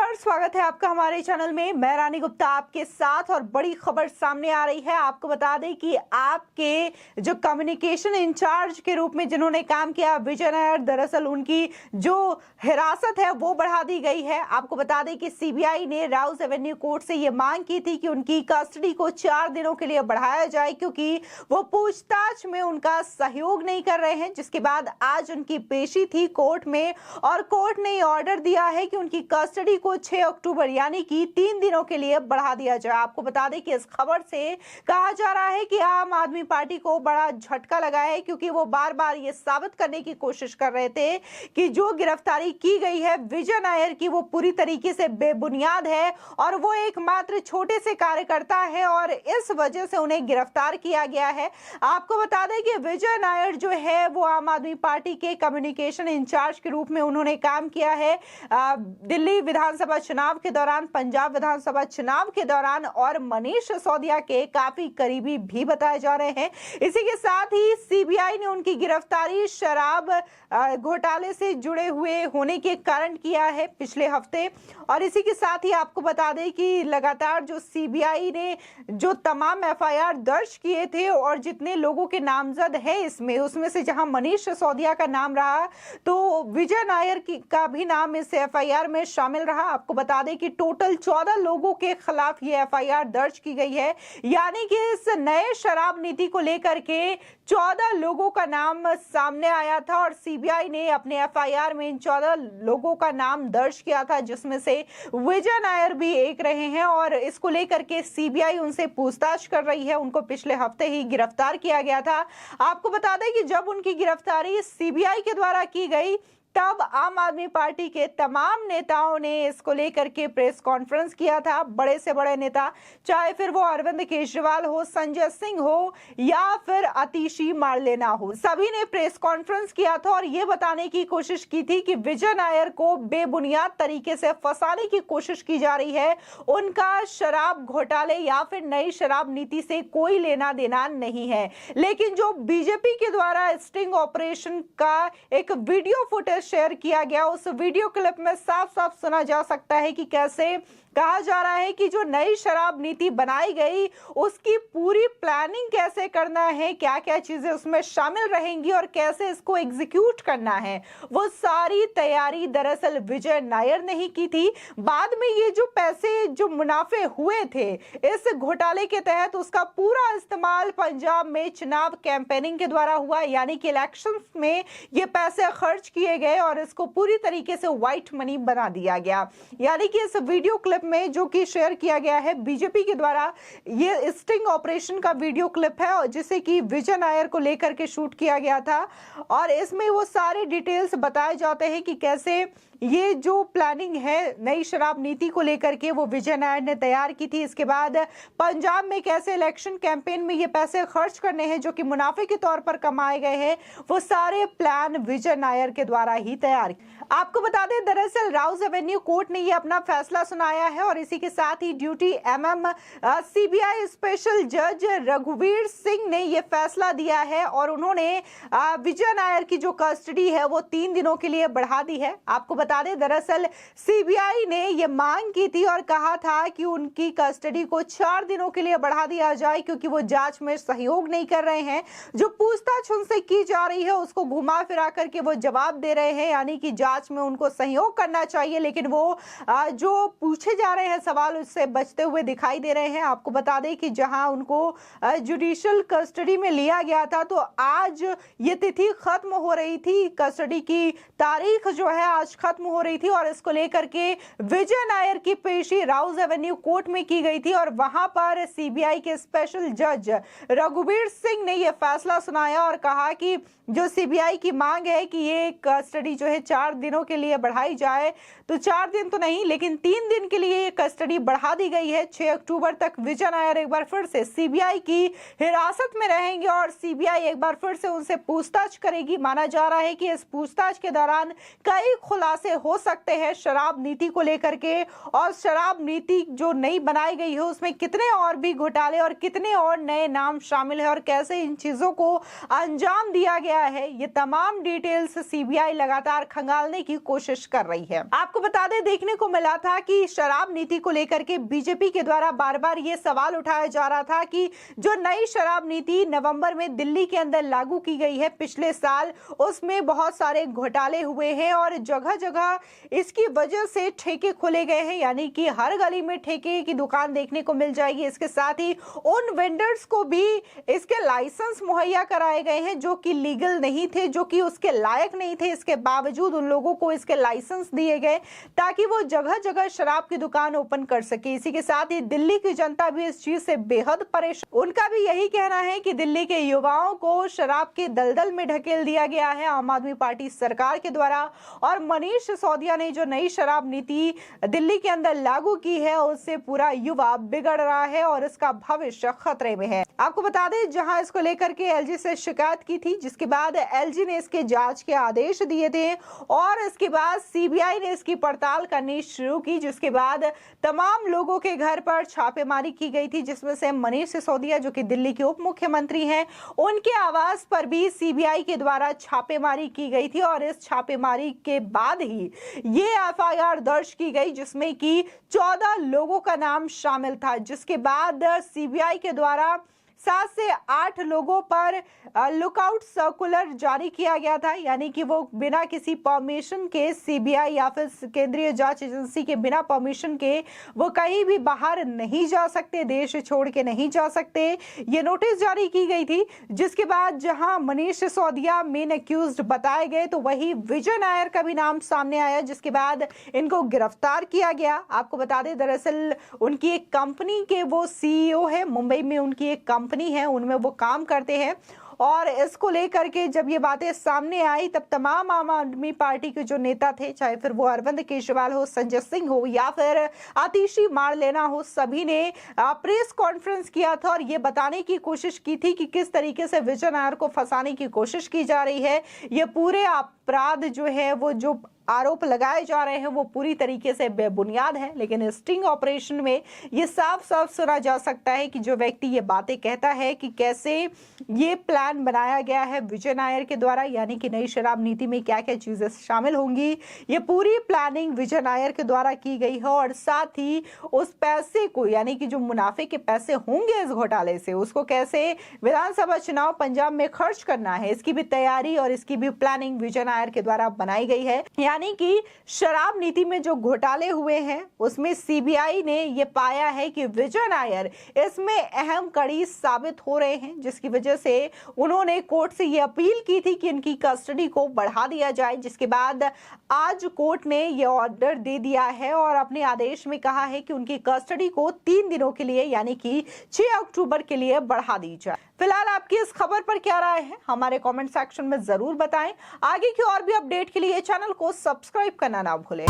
नमस्कार, स्वागत है आपका हमारे चैनल में। मैं रानी गुप्ता आपके साथ और बड़ी खबर सामने आ रही है। आपको बता दें कि आपके जो कम्युनिकेशन इंचार्ज के रूप में जिन्होंने काम किया विजय नायर, दरअसल उनकी जो हिरासत है वो बढ़ा दी गई है। आपको बता दें कि सीबीआई ने राउज एवेन्यू कोर्ट से ये मांग की थी कि उनकी कस्टडी को 4 दिनों के लिए बढ़ाया जाए, क्योंकि वो पूछताछ में उनका सहयोग नहीं कर रहे हैं। जिसके बाद आज उनकी पेशी थी कोर्ट में और कोर्ट ने ऑर्डर दिया है कि उनकी कस्टडी को 6 अक्टूबर यानी कि 3 दिनों के लिए बढ़ा दिया जाए। आपको बता दें कि इस खबर से कहा जा रहा है कि आम आदमी पार्टी को बड़ा झटका लगा है, क्योंकि वो बार बार ये साबित करने की कोशिश कर रहे थे कि जो गिरफ्तारी की गई है विजय नायर की वो पूरी तरीके से बेबुनियाद है और वो एकमात्र छोटे से कार्यकर्ता है और इस वजह से उन्हें गिरफ्तार किया गया है। आपको बता दें कि विजय नायर जो है वो आम आदमी पार्टी के कम्युनिकेशन इंचार्ज के रूप में उन्होंने काम किया है दिल्ली विधानसभा चुनाव के दौरान, पंजाब विधानसभा चुनाव के दौरान और मनीष सिसोदिया के काफी करीबी भी बताए जा रहे हैं। इसी के साथ ही सीबीआई ने उनकी गिरफ्तारी शराब घोटाले से जुड़े हुए होने के कारण किया है पिछले हफ्ते। और इसी के साथ ही आपको बता दें कि लगातार जो सीबीआई ने जो तमाम एफआईआर दर्ज किए थे और जितने लोगों के नामजद है इसमें, उसमें से जहां मनीष सिसोदिया का नाम रहा तो विजय नायर का भी नाम इस एफआईआर में शामिल रहा। आपको बता दें कि टोटल 14 लोगों के खिलाफ ये एफआईआर दर्ज की गई है, यानी कि इस नए शराब नीति को लेकर के 14 लोगों का नाम सामने आया था और सीबीआई ने अपने एफआईआर में इन 14 लोगों का नाम दर्ज किया था, जिसमें से विजय नायर भी एक रहे हैं। और इसको लेकर के सीबीआई उनसे पूछताछ कर रही है। उनको पिछले हफ्ते ही गिरफ्तार किया गया था। आपको बता दें कि जब उनकी गिरफ्तारी सीबीआई के द्वारा की गई तब आम आदमी पार्टी के तमाम नेताओं ने इसको लेकर के प्रेस कॉन्फ्रेंस किया था। बड़े से बड़े नेता, चाहे फिर वो अरविंद केजरीवाल हो, संजय सिंह हो या फिर आतिशी मार्लेना हो, सभी ने प्रेस कॉन्फ्रेंस किया था और ये बताने की कोशिश की थी कि विजय नायर को बेबुनियाद तरीके से फंसाने की कोशिश की जा रही है। उनका शराब घोटाले या फिर नई शराब नीति से कोई लेना देना नहीं है। लेकिन जो बीजेपी के द्वारा स्टिंग ऑपरेशन का एक वीडियो फुटेज शेयर किया गया, उस वीडियो क्लिप में साफ साफ सुना जा सकता है कि कैसे कहा जा रहा है कि जो नई शराब नीति बनाई गई उसकी पूरी प्लानिंग कैसे करना है, क्या क्या चीजें उसमें शामिल रहेंगी और कैसे इसको एग्जीक्यूट करना है, वो सारी तैयारी दरअसल विजय नायर ने ही की थी। बाद में ये जो पैसे जो मुनाफे हुए थे इस घोटाले के तहत, उसका पूरा इस्तेमाल पंजाब में चुनाव कैंपेनिंग के द्वारा हुआ, यानी कि इलेक्शंस में ये पैसे खर्च किए गए और इसको पूरी तरीके से व्हाइट मनी बना दिया गया। यानी कि इस वीडियो क्लिप में जो कि शेयर किया गया है बीजेपी के द्वारा, ये स्टिंग ऑपरेशन का वीडियो क्लिप है जिसे कि विजय नायर को लेकर के शूट किया गया था और इसमें वो सारे डिटेल्स बताए जाते हैं कि कैसे ये जो प्लानिंग है नई शराब नीति को लेकर के वो विजय नायर ने तैयार की थी। इसके बाद पंजाब में कैसे इलेक्शन कैंपेन में ये पैसे खर्च करने हैं जो कि मुनाफे के तौर पर कमाए गए हैं, वो सारे प्लान विजय नायर के द्वारा ही तैयार। आपको बता दें दरअसल राउज एवेन्यू कोर्ट ने ये अपना फैसला सुनाया है और इसी के साथ ही ड्यूटी सीबीआई स्पेशल जज रघुवीर सिंह ने ये फैसला दिया है और उन्होंने विजय नायर की जो कस्टडी है वो 3 दिनों के लिए बढ़ा दी है। आपको बता दें दरअसल सीबीआई ने ये मांग की थी और कहा था कि उनकी कस्टडी को 4 दिनों के लिए बढ़ा दिया जाए, क्योंकि वो जांच में सहयोग नहीं कर रहे हैं। जो पूछताछ उनसे की जा रही है उसको घुमा फिरा करके वो जवाब दे रहे हैं, यानी कि जांच में उनको सहयोग करना चाहिए, लेकिन वो जो पूछे जा रहे हैं सवाल उससे बचते हुए दिखाई दे रहे हैं। आपको बता दें कि जहां उनको जुडिशियल कस्टडी में लिया गया था तो आज ये तिथि खत्म हो रही थी, कस्टडी की तारीख जो है आज खत्म हो रही थी और इसको लेकर के विजय नायर की पेशी राउज एवेन्यू कोर्ट में की गई थी और वहां पर सीबीआई के स्पेशल जज रघुवीर सिंह ने यह फैसला सुनाया और कहा कि जो सीबीआई की मांग है कि ये कस्टडी जो है 4 दिनों के लिए बढ़ाई जाए, तो 4 दिन तो नहीं लेकिन 3 दिन के लिए ये कस्टडी बढ़ा दी गई है। 6 अक्टूबर तक विजय नायर एक बार फिर से सीबीआई की हिरासत में रहेंगे और सीबीआई एक बार फिर से उनसे पूछताछ करेगी। माना जा रहा है कि इस पूछताछ के दौरान कई खुलासे खुलासे हो सकते हैं शराब नीति को लेकर के, और शराब नीति जो नई बनाई गई है उसमें कितने और भी घोटाले और कितने और नए नाम शामिल है और कैसे इन चीजों को अंजाम दिया गया है, ये तमाम डिटेल्स सीबीआई लगातार खंगालने की कोशिश कर रही है। आपको बता दें, देखने को मिला था कि शराब नीति को लेकर के बीजेपी के द्वारा बार बार ये सवाल उठाया जा रहा था कि जो नई शराब नीति नवंबर में दिल्ली के अंदर लागू की गई है पिछले साल, उसमें बहुत सारे घोटाले हुए हैं और जगह जगह इसकी वजह से ठेके खोले गए हैं, यानी कि हर गली में ठेके की दुकान देखने को मिल जाएगी। इसके साथ ही उन वेंडर्स को भी इसके लाइसेंस मुहैया कराए गए हैं जो कि लीगल नहीं थे, जो कि उसके लायक नहीं थे। इसके बावजूद उन लोगों को इसके लाइसेंस दिए गए ताकि वो जगह जगह शराब की दुकान ओपन कर सके। इसी के साथ ही दिल्ली की जनता भी इस चीज से बेहद परेशान। उनका भी यही कहना है कि दिल्ली के युवाओं को शराब के दलदल में ढकेल दिया गया है आम आदमी पार्टी सरकार के द्वारा, और मनीष सिसोदिया ने जो नई शराब नीति दिल्ली के अंदर लागू की है उससे पूरा युवा बिगड़ रहा है और इसका भविष्य खतरे में है। आपको बता दें, जहां इसको लेकर के एलजी से शिकायत की थी, जिसके बाद एलजी ने इसके जांच के आदेश दिए थे और इसके बाद सीबीआई ने इसकी पड़ताल करनी शुरू की, जिसके बाद तमाम लोगों के घर पर छापेमारी की गई थी, जिसमें से मनीष सिसोदिया जो कि दिल्ली के उप मुख्यमंत्री हैं, उनके आवास पर भी सीबीआई के द्वारा छापेमारी की गई थी और इस छापेमारी के बाद ही ये एफआईआर दर्ज की गई जिसमें कि 14 लोगों का नाम शामिल था। जिसके बाद सीबीआई के द्वारा 7 से 8 लोगों पर लुकआउट सर्कुलर जारी किया गया था, यानी कि वो बिना किसी परमिशन के सीबीआई या फिर केंद्रीय जांच एजेंसी के बिना परमिशन के वो कहीं भी बाहर नहीं जा सकते, देश छोड़ के नहीं जा सकते। ये नोटिस जारी की गई थी। जिसके बाद जहां मनीष सिसोदिया मेन एक्यूज्ड बताए गए तो वही विजय नायर का भी नाम सामने आया, जिसके बाद इनको गिरफ्तार किया गया। आपको बता दें, दरअसल उनकी एक कंपनी के वो सीईओ है, मुंबई में उनकी एक कंपनी है, उनमें वो काम करते हैं। और इसको लेकर के जब ये बातें सामने आई तब तमाम आम आदमी पार्टी के जो नेता थे, चाहे फिर वो अरविंद केजरीवाल हो, संजय सिंह हो या फिर आतिशी मारलेना हो, सभी ने प्रेस कॉन्फ्रेंस किया था और ये बताने की कोशिश की थी कि किस तरीके से विजय नायर को फंसाने की कोशिश की जा रही है। ये पूरे अपराध जो है, वो जो आरोप लगाए जा रहे हैं वो पूरी तरीके से बेबुनियाद है। लेकिन स्टिंग ऑपरेशन में ये साफ साफ सुना जा सकता है कि जो व्यक्ति ये बातें कहता है कि कैसे ये प्लान बनाया गया है विजय नायर के द्वारा, यानी कि नई शराब नीति में क्या क्या चीजें शामिल होंगी, ये पूरी प्लानिंग विजय नायर के द्वारा की गई है। और साथ ही उस पैसे को, यानी कि जो मुनाफे के पैसे होंगे इस घोटाले से, उसको कैसे विधानसभा चुनाव पंजाब में खर्च करना है, इसकी भी तैयारी और इसकी भी प्लानिंग विजय नायर के द्वारा बनाई गई है। यानी कि शराब नीति में जो घोटाले हुए हैं उसमें सीबीआई ने ये पाया है कि विजय नायर इसमें अहम कड़ी साबित हो रहे हैं, जिसकी वजह से उन्होंने कोर्ट से ये अपील की थी कि इनकी कस्टडी को बढ़ा दिया जाए। जिसके बाद आज कोर्ट ने ये ऑर्डर दे दिया है और अपने आदेश में कहा है कि उनकी कस्टडी को 3 दिनों के लिए, यानी कि 6 अक्टूबर के लिए बढ़ा दी जाए। फिलहाल आपकी इस खबर पर क्या राय है, हमारे कमेंट सेक्शन में जरूर बताएं। आगे की और भी अपडेट के लिए चैनल को सब्सक्राइब करना ना भूलें।